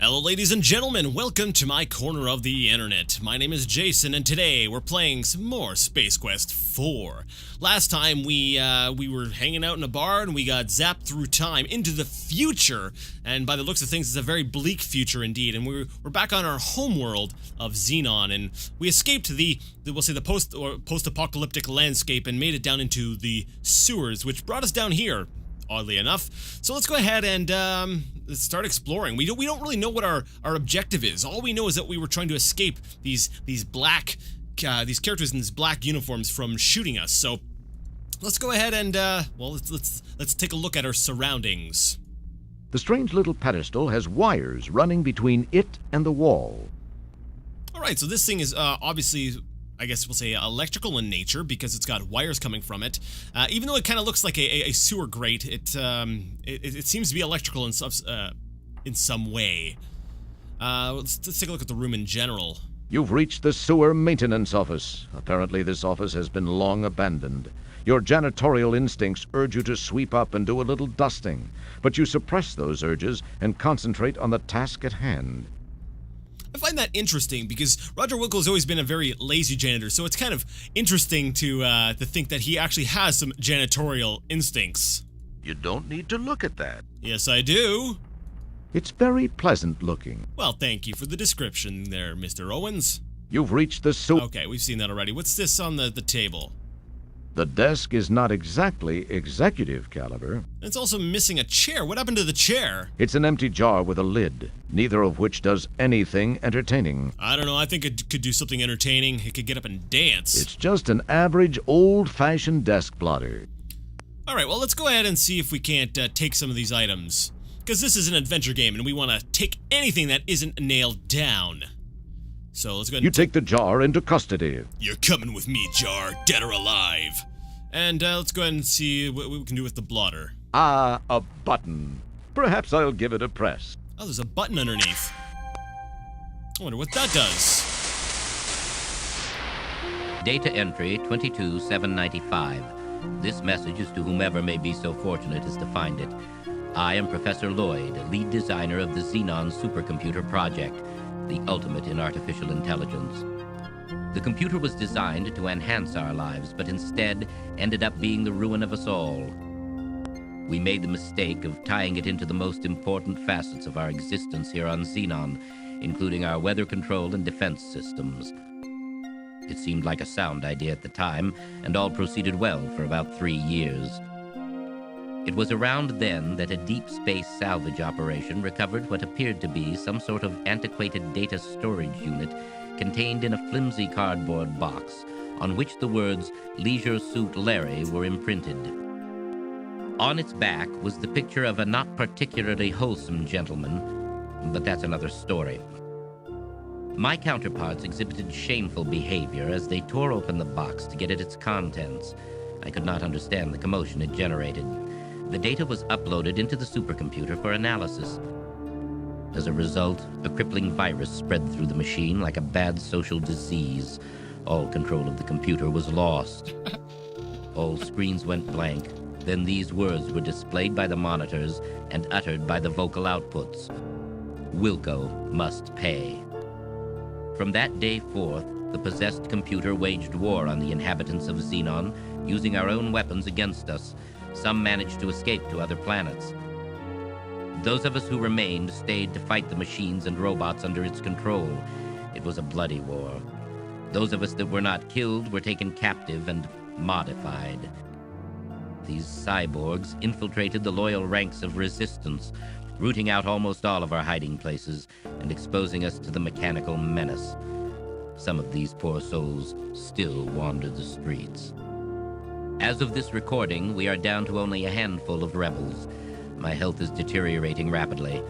Hello ladies and gentlemen, welcome to my corner of the internet. My name is Jason and today we're playing some more Space Quest 4. Last time we were hanging out in a bar and we got zapped through time into the future, and by the looks of things it's a very bleak future indeed, and we're back on our homeworld of Xenon, and we escaped the post-apocalyptic landscape and made it down into the sewers, which brought us down here. Oddly enough. So let's go ahead and let's start exploring. We don't really know what our objective is. All we know is that we were trying to escape these characters in these black uniforms from shooting us. So let's go ahead and let's take a look at our surroundings. The strange little pedestal has wires running between it and the wall. All right, so this thing is obviously, I guess we'll say, electrical in nature because it's got wires coming from it. Even though it kind of looks like a sewer grate, it seems to be electrical in some way. Let's take a look at the room in general. You've reached the sewer maintenance office. Apparently this office has been long abandoned. Your janitorial instincts urge you to sweep up and do a little dusting, but you suppress those urges and concentrate on the task at hand. I find that interesting because Roger Wilco has always been a very lazy janitor, so it's kind of interesting to think that he actually has some janitorial instincts. You don't need to look at that. Yes, I do. It's very pleasant looking. Well, thank you for the description there, Mr. Owens. You've reached the sewer... Okay, we've seen that already. What's this on the table? The desk is not exactly executive caliber. It's also missing a chair. What happened to the chair? It's an empty jar with a lid, neither of which does anything entertaining. I don't know, I think it could do something entertaining. It could get up and dance. It's just an average, old-fashioned desk blotter. Alright, well, let's go ahead and see if we can't take some of these items. Because this is an adventure game, and we want to take anything that isn't nailed down. So let's go ahead and take the jar into custody. You're coming with me, Jar, dead or alive. And let's go ahead and see what we can do with the blotter. Ah, a button. Perhaps I'll give it a press. Oh, there's a button underneath. I wonder what that does. Data entry 22795. This message is to whomever may be so fortunate as to find it. I am Professor Lloyd, lead designer of the Xenon supercomputer project, the ultimate in artificial intelligence. The computer was designed to enhance our lives, but instead ended up being the ruin of us all. We made the mistake of tying it into the most important facets of our existence here on Xenon, including our weather control and defense systems. It seemed like a sound idea at the time, and all proceeded well for about 3 years. It was around then that a deep space salvage operation recovered what appeared to be some sort of antiquated data storage unit contained in a flimsy cardboard box on which the words Leisure Suit Larry were imprinted. On its back was the picture of a not particularly wholesome gentleman, but that's another story. My counterparts exhibited shameful behavior as they tore open the box to get at its contents. I could not understand the commotion it generated. The data was uploaded into the supercomputer for analysis. As a result, a crippling virus spread through the machine like a bad social disease. All control of the computer was lost. All screens went blank. Then these words were displayed by the monitors and uttered by the vocal outputs. Wilco must pay. From that day forth, the possessed computer waged war on the inhabitants of Xenon, using our own weapons against us. Some managed to escape to other planets. Those of us who remained stayed to fight the machines and robots under its control. It was a bloody war. Those of us that were not killed were taken captive and modified. These cyborgs infiltrated the loyal ranks of resistance, rooting out almost all of our hiding places and exposing us to the mechanical menace. Some of these poor souls still wander the streets. As of this recording, we are down to only a handful of rebels. My health is deteriorating rapidly.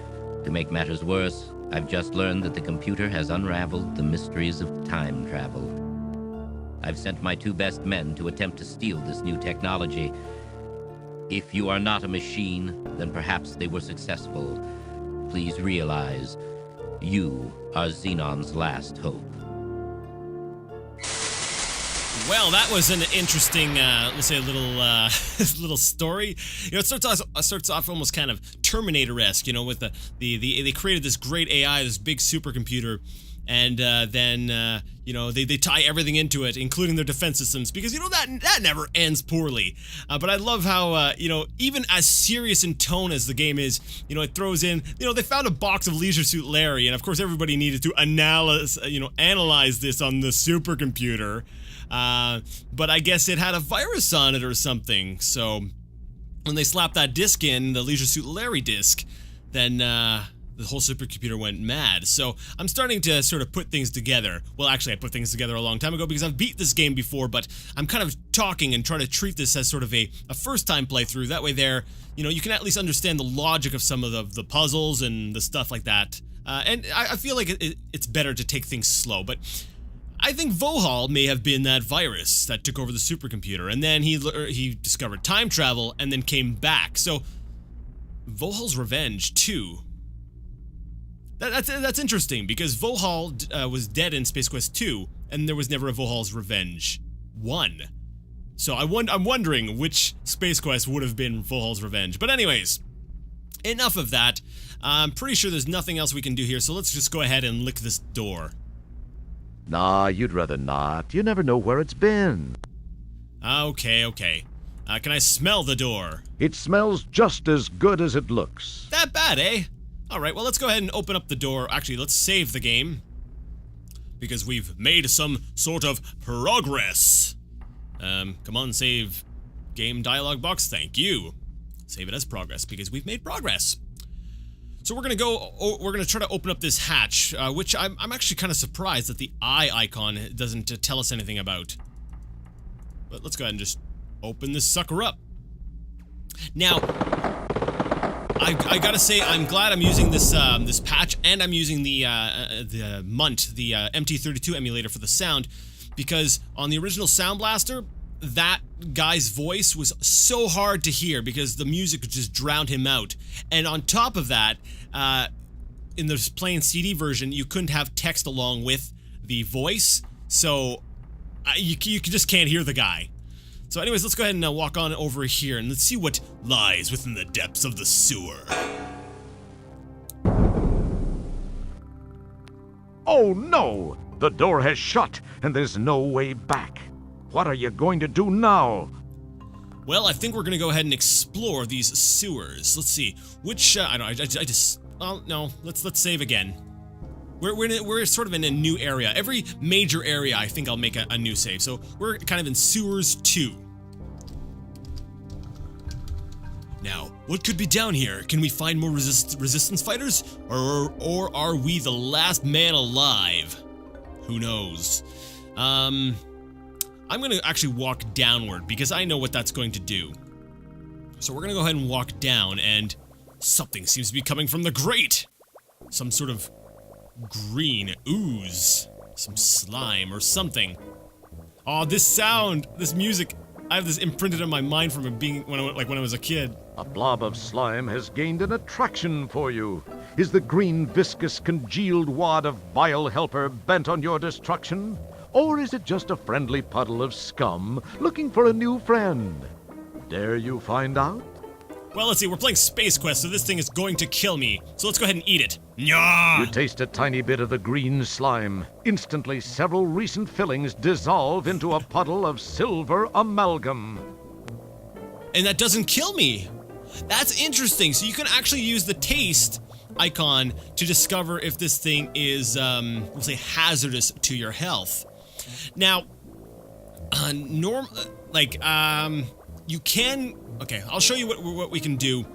To make matters worse, I've just learned that the computer has unraveled the mysteries of time travel. I've sent my 2 best men to attempt to steal this new technology. If you are not a machine, then perhaps they were successful. Please realize, you are Xenon's last hope. Well, that was an interesting, let's say, a little, little story. You know, it starts off almost kind of Terminator-esque. You know, with they created this great AI, this big supercomputer, and then you know, they tie everything into it, including their defense systems, because you know that never ends poorly. But I love how you know, even as serious in tone as the game is, you know, it throws in, you know, they found a box of Leisure Suit Larry, and of course everybody needed to analyze this on the supercomputer. But I guess it had a virus on it or something. So when they slapped that disc in, the Leisure Suit Larry disc, then the whole supercomputer went mad. So I'm starting to sort of put things together. Well, actually, I put things together a long time ago because I've beat this game before, but I'm kind of talking and trying to treat this as sort of a first-time playthrough. That way there, you know, you can at least understand the logic of some of the puzzles and the stuff like that. And I feel like it's better to take things slow, but I think Vohal may have been that virus that took over the supercomputer, and then he discovered time travel and then came back. So Vohal's revenge too. That's interesting, because Vohal was dead in Space Quest 2, and there was never a Vohal's Revenge 1. So I'm wondering which Space Quest would have been Vohal's Revenge. But anyways, enough of that. I'm pretty sure there's nothing else we can do here, so let's just go ahead and lick this door. Nah, you'd rather not. You never know where it's been. Okay. Can I smell the door? It smells just as good as it looks. That bad, eh? Alright, well, let's go ahead and open up the door. Actually, let's save the game, because we've made some sort of progress. Come on, save game dialog box. Thank you. Save it as progress, because we've made progress. So we're gonna try to open up this hatch, which I'm actually kind of surprised that the eye icon doesn't tell us anything about. But let's go ahead and just open this sucker up. Now, I gotta say, I'm glad I'm using this this patch, and I'm using the MUNT, the MT32 emulator for the sound, because on the original Sound Blaster, that guy's voice was so hard to hear because the music just drowned him out. And on top of that, in the plain CD version, you couldn't have text along with the voice, so you just can't hear the guy. So anyways, let's go ahead and walk on over here, and let's see what lies within the depths of the sewer. Oh no! The door has shut, and there's no way back. What are you going to do now? Well, I think we're gonna go ahead and explore these sewers. Let's see, which, let's save again. We're sort of in a new area. Every major area, I think I'll make a new save. So we're kind of in sewers 2. Now, what could be down here? Can we find more resistance fighters? Or are we the last man alive? Who knows? I'm gonna actually walk downward, because I know what that's going to do. So we're gonna go ahead and walk down, and something seems to be coming from the grate! Some sort of green ooze. Some slime or something. Oh, this sound, this music, I have this imprinted in my mind from it being when I was a kid. A blob of slime has gained an attraction for you. Is the green, viscous, congealed wad of vile helper bent on your destruction? Or is it just a friendly puddle of scum looking for a new friend? Dare you find out? Well, let's see, we're playing Space Quest, so this thing is going to kill me. So let's go ahead and eat it. Nyah! You taste a tiny bit of the green slime. Instantly, several recent fillings dissolve into a puddle of silver amalgam. And that doesn't kill me. That's interesting. So you can actually use the taste icon to discover if this thing is, we'll say, hazardous to your health. Now, you can... Okay, I'll show you what we can do.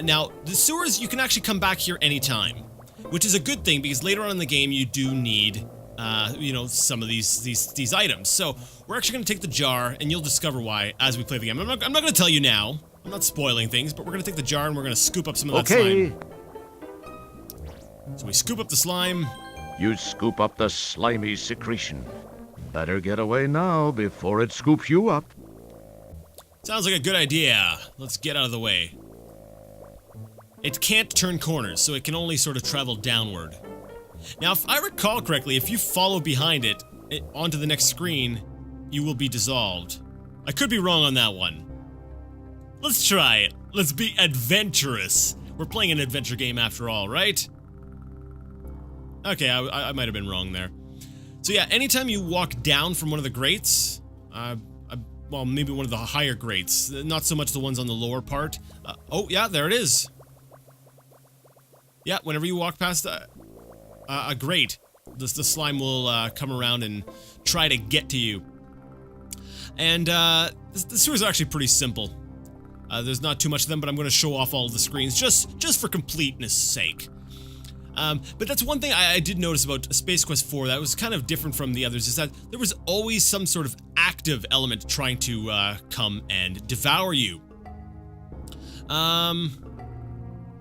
Now, the sewers, you can actually come back here anytime, which is a good thing, because later on in the game you do need, you know, some of these items. So we're actually going to take the jar, and you'll discover why as we play the game. I'm not going to tell you now. I'm not spoiling things, but we're going to take the jar and we're going to scoop up some of that slime. So we scoop up the slime. You scoop up the slimy secretion. Better get away now before it scoops you up. Sounds like a good idea. Let's get out of the way. It can't turn corners, so it can only sort of travel downward. Now, if I recall correctly, if you follow behind it onto the next screen, you will be dissolved. I could be wrong on that one. Let's try it. Let's be adventurous. We're playing an adventure game after all, right? Okay, I might have been wrong there. So yeah, anytime you walk down from one of the grates, well, maybe one of the higher grates, not so much the ones on the lower part. Oh, yeah, there it is. Yeah, whenever you walk past a grate, the slime will come around and try to get to you. And the sewers are actually pretty simple. There's not too much of them, but I'm going to show off all of the screens just for completeness sake. But that's one thing I did notice about Space Quest 4 that was kind of different from the others, is that there was always some sort of active element trying to come and devour you.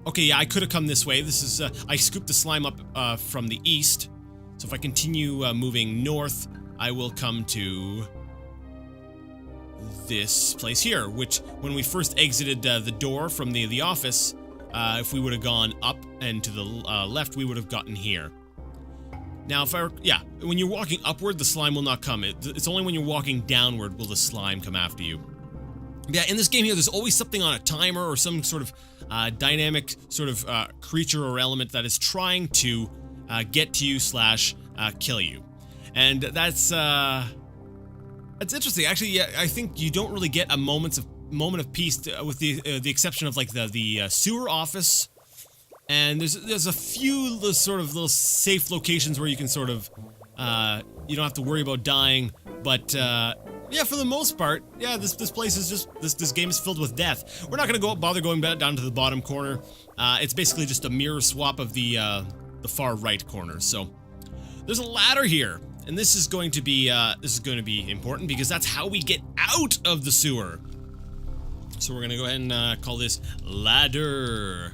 Okay, yeah, I could have come this way. This is, I scooped the slime up from the east. So if I continue moving north, I will come to this place here, which when we first exited the door from the office, if we would have gone up and to the left, we would have gotten here. Now, when you're walking upward, the slime will not come. It's only when you're walking downward will the slime come after you. Yeah, in this game here, there's always something on a timer or some sort of dynamic sort of creature or element that is trying to get to you / kill you. And that's interesting. Actually, yeah, I think you don't really get a moment of peace with the exception of like the sewer office, and there's a few little safe locations where you can sort of you don't have to worry about dying, but yeah, for the most part, yeah, this place is just this game is filled with death. We're not gonna bother going back down to the bottom corner. It's basically just a mirror swap of the far right corner. So there's a ladder here. And this is going to be important because that's how we get out of the sewer. So we're gonna go ahead and call this ladder,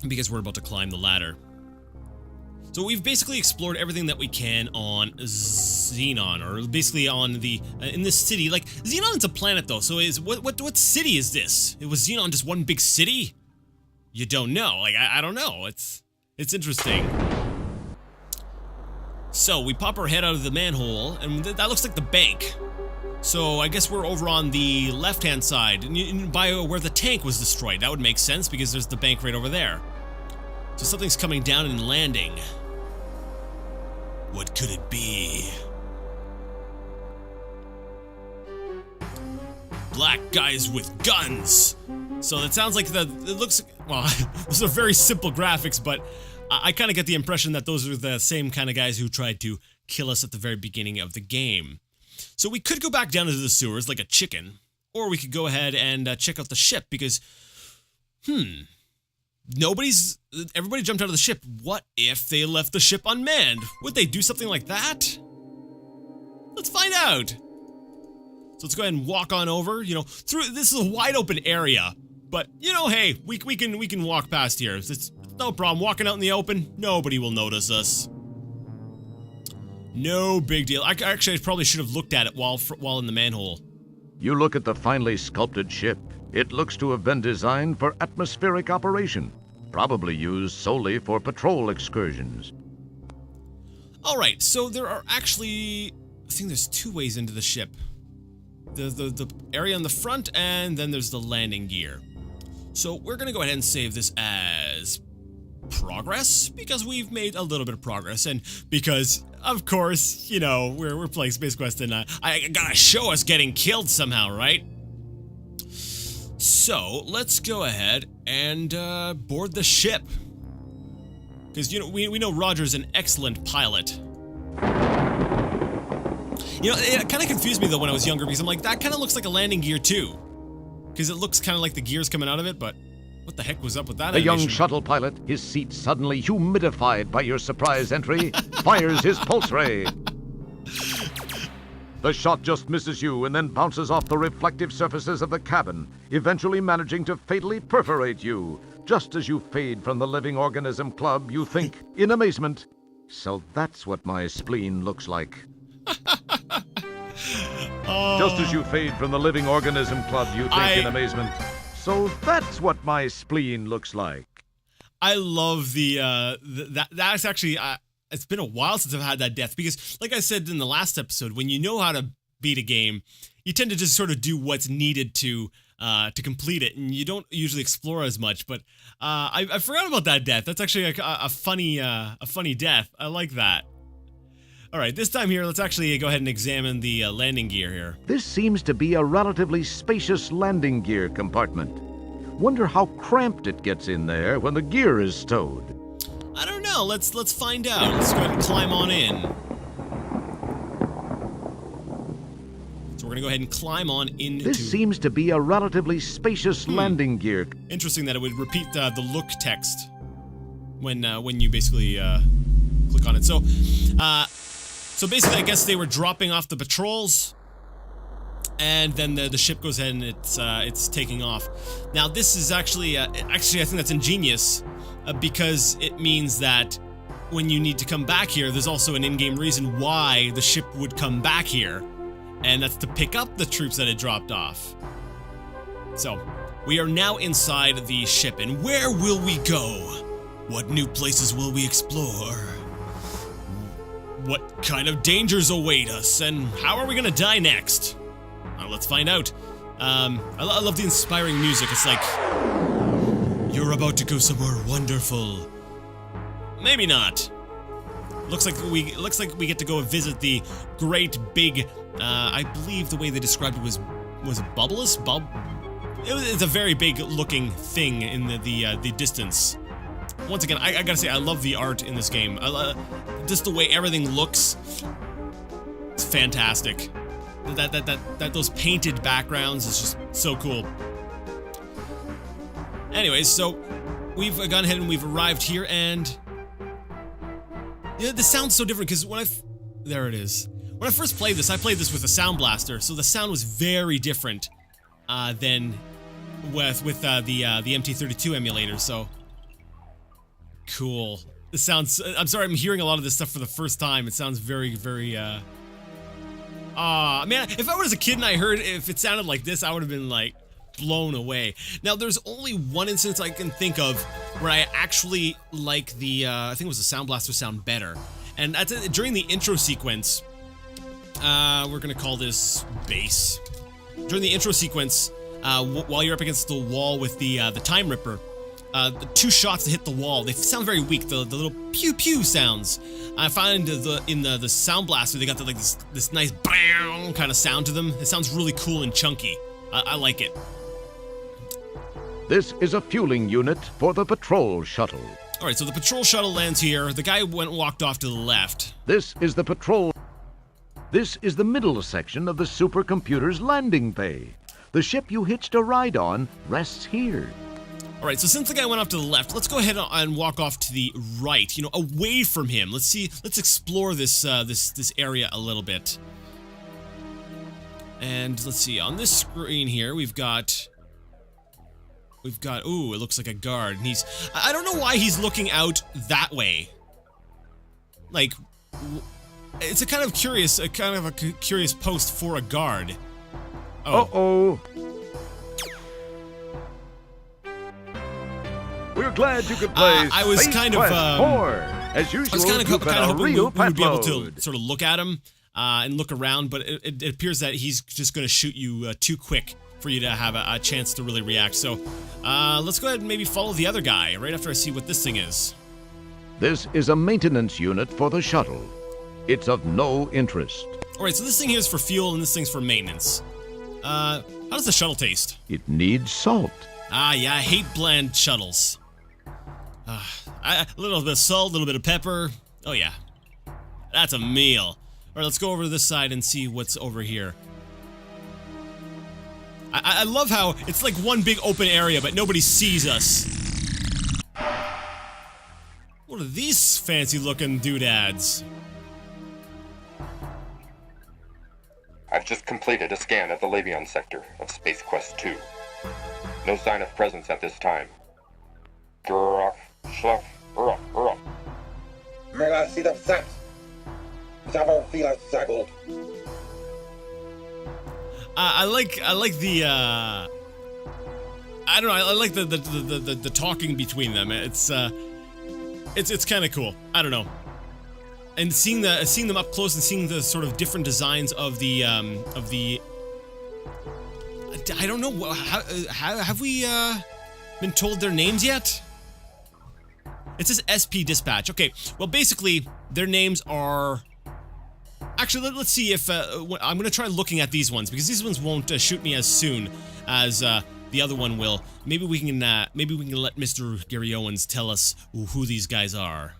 because we're about to climb the ladder. So we've basically explored everything that we can on Xenon, or basically on the in this city. Like, Xenon's a planet though, so what city is this? Was Xenon just one big city? You don't know. Like, I don't know. It's interesting. So, we pop our head out of the manhole, and that looks like the bank. So, I guess we're over on the left-hand side, by where the tank was destroyed. That would make sense, because there's the bank right over there. So, something's coming down and landing. What could it be? Black guys with guns! So, it sounds like it looks, well, those are very simple graphics, but I kind of get the impression that those are the same kind of guys who tried to kill us at the very beginning of the game. So we could go back down into the sewers like a chicken, or we could go ahead and check out the ship, because, everybody jumped out of the ship. What if they left the ship unmanned? Would they do something like that? Let's find out. So let's go ahead and walk on over, through, this is a wide open area, but, hey, we can walk past here. It's no problem. Walking out in the open, nobody will notice us. No big deal. I probably should have looked at it while in the manhole. You look at the finely sculpted ship. It looks to have been designed for atmospheric operation, probably used solely for patrol excursions. Alright, so there are actually, I think there's two ways into the ship. The area in the front, and then there's the landing gear. So we're gonna go ahead and save this as progress, because we've made a little bit of progress, and because, of course, we're playing Space Quest, and I gotta show us getting killed somehow, right? So, let's go ahead and board the ship. Because, we know Roger's an excellent pilot. It kind of confused me, though, when I was younger, because I'm like, that kind of looks like a landing gear, too. Because it looks kind of like the gears coming out of it, but what the heck was up with that The young animation? shuttle pilot, his seat suddenly humidified by your surprise entry, fires his pulse ray. The shot just misses you and then bounces off the reflective surfaces of the cabin, eventually managing to fatally perforate you. Just as you fade from the Living Organism Club, you think, in amazement, so that's what my spleen looks like. Just as you fade from the Living Organism Club, you think in amazement, so that's what my spleen looks like. I love that's actually, it's been a while since I've had that death, because like I said in the last episode, when you know how to beat a game, you tend to just sort of do what's needed to complete it, and you don't usually explore as much. But I forgot about that death. That's actually a funny death. I like that. All right, this time here, let's actually go ahead and examine the landing gear here. This seems to be a relatively spacious landing gear compartment. Wonder how cramped it gets in there when the gear is stowed. I don't know. Let's find out. Let's go ahead and climb on in. So we're gonna go ahead and climb on into. This seems to be a relatively spacious landing gear. Interesting that it would repeat the look text when you basically click on it. So basically, I guess they were dropping off the patrols, and then the ship goes ahead and it's taking off. Now this is actually I think that's ingenious, because it means that when you need to come back here, there's also an in-game reason why the ship would come back here, and that's to pick up the troops that it dropped off. So we are now inside the ship, and where will we go? What new places will we explore? What kind of dangers await us, and how are we gonna die next? Let's find out. I love the inspiring music. It's like, you're about to go somewhere wonderful. Maybe not. Looks like we get to go visit the great big. I believe the way they described it was it bubbleless? It's a very big looking thing in the distance. Once again, I gotta say, I love the art in this game. Just the way everything looks, it's fantastic. Those painted backgrounds is just so cool. Anyways, so we've gone ahead and we've arrived here, and yeah, this sounds so different because there it is. When I first played this, I played this with a sound blaster, so the sound was very different than with the MT32 emulator. So cool. This sounds. I'm sorry, I'm hearing a lot of this stuff for the first time. It sounds very, very. Man, if I was a kid and I heard if it sounded like this, I would have been like blown away. Now, there's only one instance I can think of where I actually like the. I think it was the Sound Blaster sound better, and that's during the intro sequence. We're gonna call this bass. During the intro sequence, while you're up against the wall with the Time Ripper. The two shots that hit the wall, they sound very weak. The little pew pew sounds. I find in the Sound Blaster, they got like this nice bang kind of sound to them. It sounds really cool and chunky. I like it. This is a fueling unit for the patrol shuttle. All right, so the patrol shuttle lands here. The guy walked off to the left. This is the patrol. This is the middle section of the supercomputer's landing bay. The ship you hitched a ride on rests here. All right, so since the guy went off to the left, let's go ahead and walk off to the right, away from him. Let's explore this this area a little bit. And let's see, on this screen here, we've got, ooh, it looks like a guard. And I don't know why he's looking out that way. Like, it's a kind of a curious post for a guard. Oh. Uh-oh. We're glad you could play I was Space kind of, Quest 4. As usual, I was kind of hoping we would be able to upload. sort of look at him and look around, but it appears that he's just going to shoot you too quick for you to have a chance to really react. So let's go ahead and maybe follow the other guy right after I see what this thing is. This is a maintenance unit for the shuttle. It's of no interest. All right, so this thing here is for fuel and this thing's for maintenance. How does the shuttle taste? It needs salt. Ah, yeah, I hate bland shuttles. A little bit of salt, a little bit of pepper. Oh yeah, that's a meal. All right, let's go over to this side and see what's over here. I love how it's like one big open area, but nobody sees us. What are these fancy-looking doodads? I've just completed a scan of the Labion sector of Space Quest 2. No sign of presence at this time. Mega see the set. Never feel a second. I like the I don't know, I like the talking between them. It's kind of cool. I don't know. and seeing them up close and seeing the sort of different designs of the I don't know, have we been told their names yet? It says SP Dispatch. Okay, well basically their names are... Actually, let's see if... I'm going to try looking at these ones, because these ones won't shoot me as soon as the other one will. Maybe we can let Mr. Gary Owens tell us who these guys are.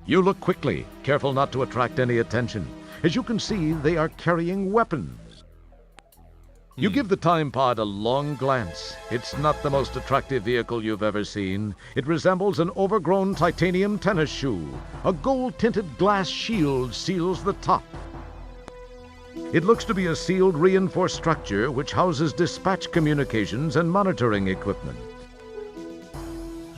You look quickly, careful not to attract any attention. As you can see, they are carrying weapons. You give the time pod a long glance. It's not the most attractive vehicle you've ever seen. It resembles an overgrown titanium tennis shoe. A gold-tinted glass shield seals the top. It looks to be a sealed, reinforced structure which houses dispatch communications and monitoring equipment.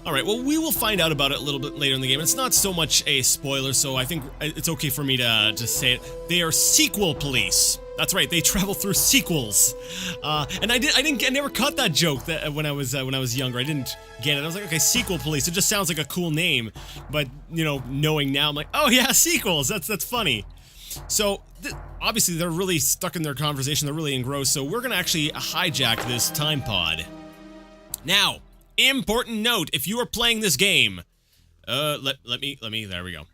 Alright, well, we will find out about it a little bit later in the game. It's not so much a spoiler, so I think it's okay for me to just say it. They are sequel police. That's right, they travel through sequels. And I never caught that joke when I was younger. I didn't get it. I was like, okay, sequel police. It just sounds like a cool name. But, you know, knowing now, I'm like, oh yeah, sequels. That's funny. So, obviously, they're really stuck in their conversation. They're really engrossed. So we're gonna actually hijack this time pod. Now, important note, if you are playing this game, let me, there we go.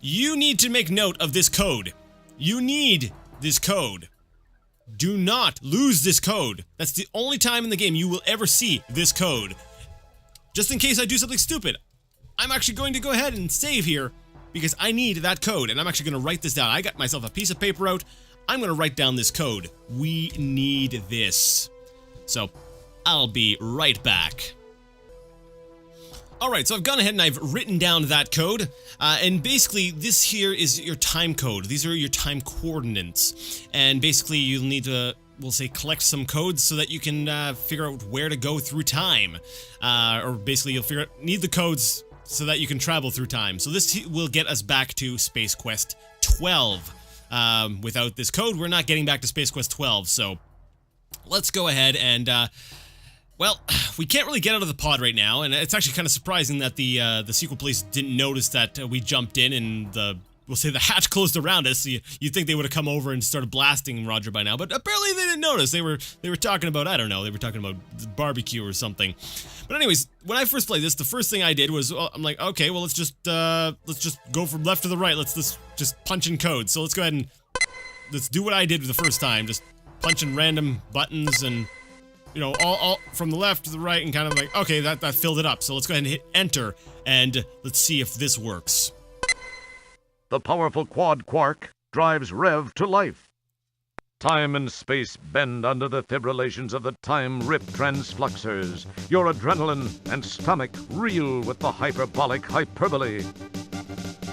You need to make note of this code. You need this code. Do not lose this code. That's the only time in the game you will ever see this code. Just in case I do something stupid, I'm actually going to go ahead and save here because I need that code, and I'm actually going to write this down. I got myself a piece of paper out. I'm going to write down this code. We need this. So, I'll be right back. Alright, so I've gone ahead and I've written down that code, and basically this here is your time code. These are your time coordinates, and basically you'll need to, we'll say, collect some codes so that you can figure out where to go through time, or basically you'll need the codes so that you can travel through time. So this will get us back to Space Quest 12. Without this code, we're not getting back to Space Quest 12, so let's go ahead and, well, we can't really get out of the pod right now, and it's actually kind of surprising that the sequel police didn't notice that we jumped in and we'll say the hatch closed around us. You'd think they would have come over and started blasting Roger by now, but apparently they didn't notice. They were talking about, I don't know, they were talking about barbecue or something. But anyways, when I first played this, the first thing I did was, I'm like, okay, well, let's just go from left to the right. Let's just punch in codes. So let's go ahead and let's do what I did the first time, just punch in random buttons and, you know, all from the left to the right, and kind of like, okay, that filled it up. So let's go ahead and hit enter, and let's see if this works. The powerful quad quark drives Rev to life. Time and space bend under the fibrillations of the time-rip transfluxers. Your adrenaline and stomach reel with the hyperbolic hyperbole.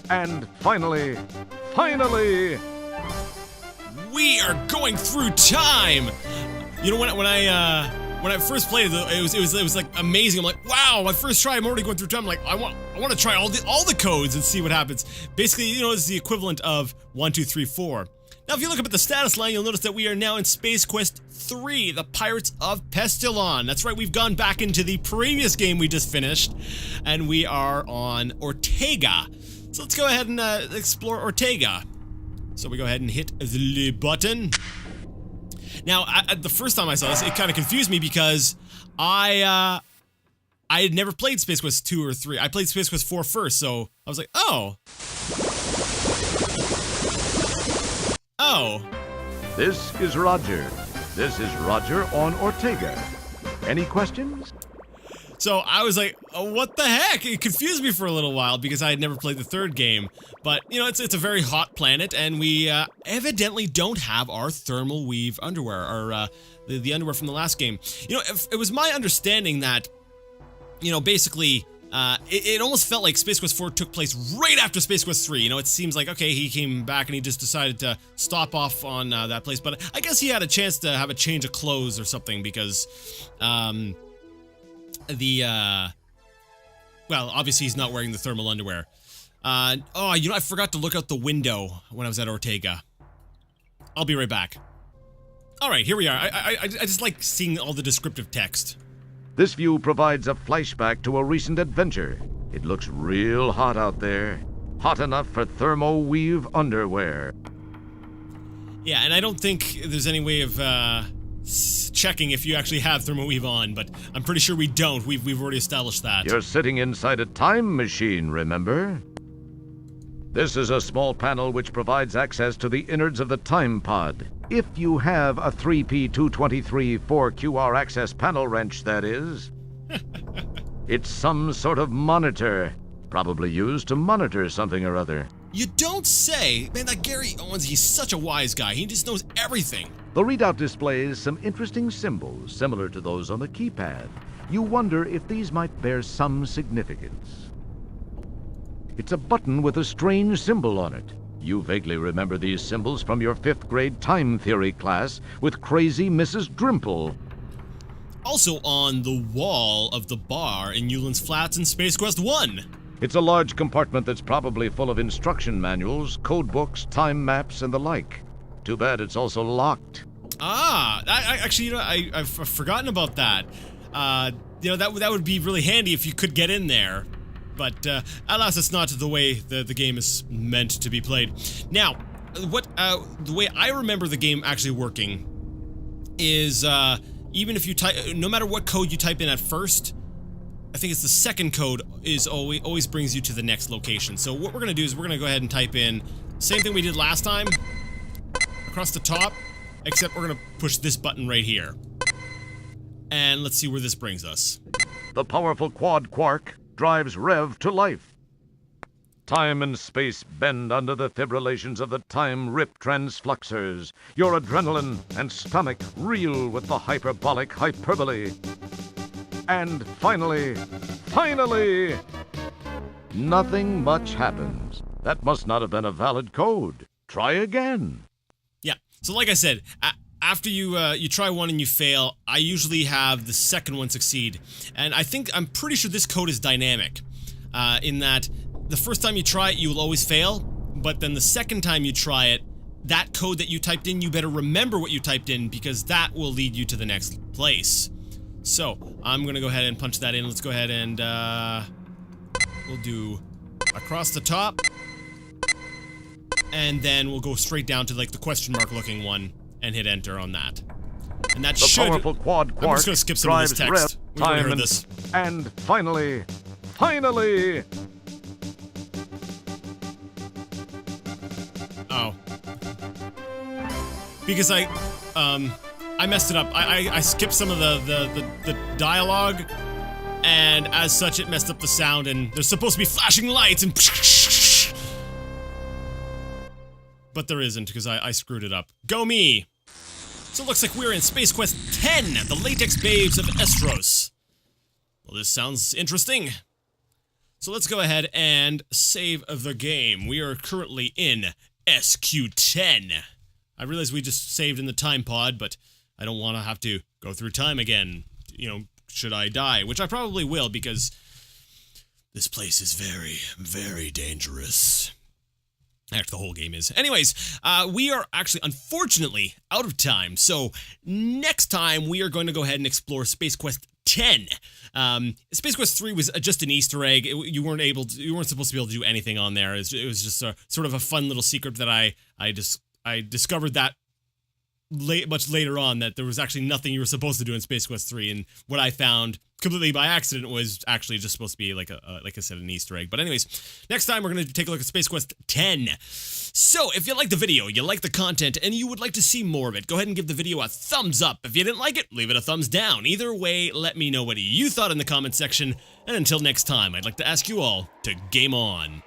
And finally, we are going through time! You know, when I first played it, it was like amazing. I'm like, wow, my first try, I'm already going through time. I'm like, I want to try all the codes and see what happens. Basically, you know, it's the equivalent of 1, 2, 3, 4. Now, if you look up at the status line, you'll notice that we are now in Space Quest 3, the Pirates of Pestilon. That's right, we've gone back into the previous game we just finished, and we are on Ortega. So let's go ahead and explore Ortega. So we go ahead and hit the button. Now, the first time I saw this, it kind of confused me because I had never played Space Quest 2 or 3. I played Space Quest 4 first, so I was like, oh. Oh. This is Roger. This is Roger on Ortega. Any questions? So I was like, oh, what the heck? It confused me for a little while because I had never played the third game. But, you know, it's a very hot planet, and we evidently don't have our thermal weave underwear, or the underwear from the last game. You know, it was my understanding that, you know, basically, it almost felt like Space Quest 4 took place right after Space Quest 3. You know, it seems like, okay, he came back and he just decided to stop off on that place. But I guess he had a chance to have a change of clothes or something because, well, obviously he's not wearing the thermal underwear. Oh, you know, I forgot to look out the window when I was at Ortega. I'll be right back. Alright, here we are. I just like seeing all the descriptive text. This view provides a flashback to a recent adventure. It looks real hot out there. Hot enough for thermo-weave underwear. Yeah, and I don't think there's any way of checking if you actually have thermoweave on, but I'm pretty sure we don't. We've already established that. You're sitting inside a time machine, remember? This is a small panel which provides access to the innards of the time pod. If you have a 3P223 4QR access panel wrench, that is. It's some sort of monitor, probably used to monitor something or other. You don't say! Man, that Gary Owens, he's such a wise guy. He just knows everything. The readout displays some interesting symbols similar to those on the keypad. You wonder if these might bear some significance. It's a button with a strange symbol on it. You vaguely remember these symbols from your 5th grade time theory class with crazy Mrs. Drimple. Also on the wall of the bar in Yulin's Flats in Space Quest 1. It's a large compartment that's probably full of instruction manuals, code books, time maps, and the like. Too bad it's also locked. Ah, actually, you know, I've forgotten about that. You know, that would be really handy if you could get in there. But, alas, it's not the way the game is meant to be played. Now, the way I remember the game actually working is, even if you type, no matter what code you type in at first, I think it's the second code is always brings you to the next location. So what we're gonna do is we're gonna go ahead and type in same thing we did last time across the top, except we're gonna push this button right here. And let's see where this brings us. The powerful quad quark drives Rev to life. Time and space bend under the fibrillations of the time rip transfluxers. Your adrenaline and stomach reel with the hyperbolic hyperbole. And finally, nothing much happens. That must not have been a valid code. Try again. Yeah, so like I said, after you try one and you fail, I usually have the second one succeed. And I'm pretty sure this code is dynamic, in that the first time you try it, you will always fail, but then the second time you try it, that code that you typed in, you better remember what you typed in, because that will lead you to the next place. So, I'm gonna go ahead and punch that in. Let's go ahead and, we'll do across the top. And then we'll go straight down to, like, the question mark looking one and hit enter on that. And that should... powerful quad quark I'm just gonna skip some of this text. We've already heard this. And finally... Oh. Because I messed it up. I skipped some of the dialogue, and as such it messed up the sound, and there's supposed to be flashing lights and but there isn't, because I screwed it up. Go me! So it looks like we're in Space Quest 10, the Latex Babes of Estros. Well, this sounds interesting. So let's go ahead and save the game. We are currently in SQ10. I realize we just saved in the time pod, but I don't want to have to go through time again, you know, should I die, which I probably will, because this place is very, very dangerous. Actually, the whole game is. Anyways, we are actually, unfortunately, out of time, so next time we are going to go ahead and explore Space Quest 10. Space Quest 3 was just an Easter egg. You weren't supposed to be able to do anything on there. It was just a sort of a fun little secret that I discovered that much later on, that there was actually nothing you were supposed to do in Space Quest 3, and what I found completely by accident was actually just supposed to be like I said, an Easter egg. But anyways, next time we're going to take a look at Space Quest 10. So if you like the video, you like the content, and you would like to see more of it, go ahead and give the video a thumbs up. If you didn't like it, leave it a thumbs down. Either way, let me know what you thought in the comment section, and until next time, I'd like to ask you all to game on.